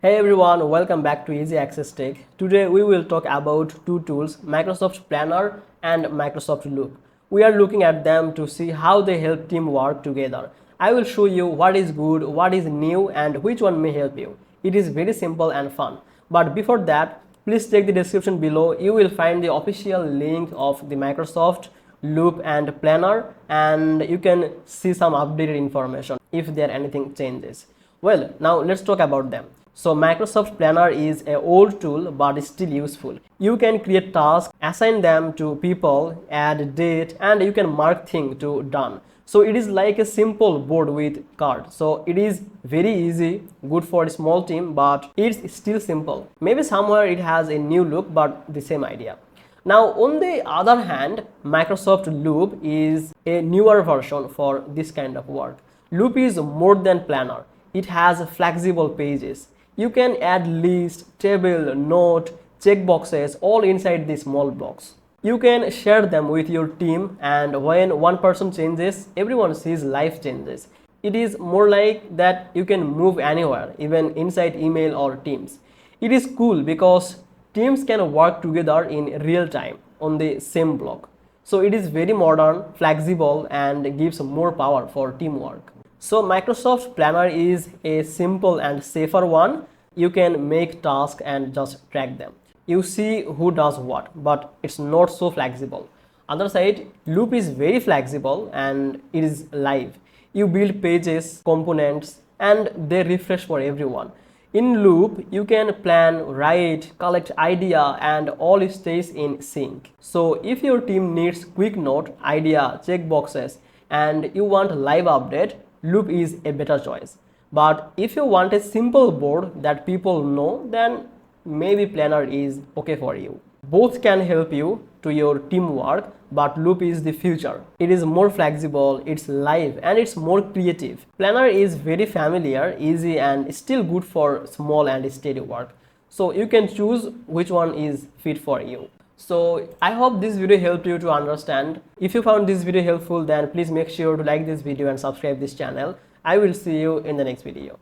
Hey everyone, welcome back to Easy Access Tech. Today we will talk about two tools, Microsoft Planner and Microsoft Loop. We are looking at them to see how they help team work together. I will show you what is good, what is new, and which one may help you. It is very simple and fun. But before that, please check the description below. You will find the official link of the Microsoft Loop and Planner, and you can see some updated information if there anything changes. Well, now let's talk about them. So Microsoft Planner is an old tool but still useful. You can create tasks, assign them to people, add date, and you can mark things to done. So it is like a simple board with cards. So it is very easy, good for a small team, but it's still simple. Maybe somewhere it has a new look, but the same idea. Now on the other hand, Microsoft Loop is a newer version for this kind of work. Loop is more than Planner. It has flexible pages. You can add list, table, note, checkboxes all inside the small blocks. You can share them with your team, and when one person changes, everyone sees life changes. It is more like that you can move anywhere, even inside email or Teams. It is cool because teams can work together in real time on the same block. So it is very modern, flexible, and gives more power for teamwork. So Microsoft Planner is a simple and safer one. You can make tasks and just track them. You see who does what, but it's not so flexible. Other side, Loop is very flexible and it is live. You build pages, components, and they refresh for everyone. In Loop, you can plan, write, collect idea, and all stays in sync. So if your team needs quick note, idea, checkboxes, and you want live update, Loop is a better choice. But if you want a simple board that people know, then maybe Planner is okay for you. Both can help you to your teamwork, but Loop is the future. It is more flexible, it's live, and it's more creative. Planner is very familiar, easy, and still good for small and steady work. So you can choose which one is fit for you. So I hope this video helped you to understand. If you found this video helpful, then please make sure to like this video and subscribe this channel. I will see you in the next video.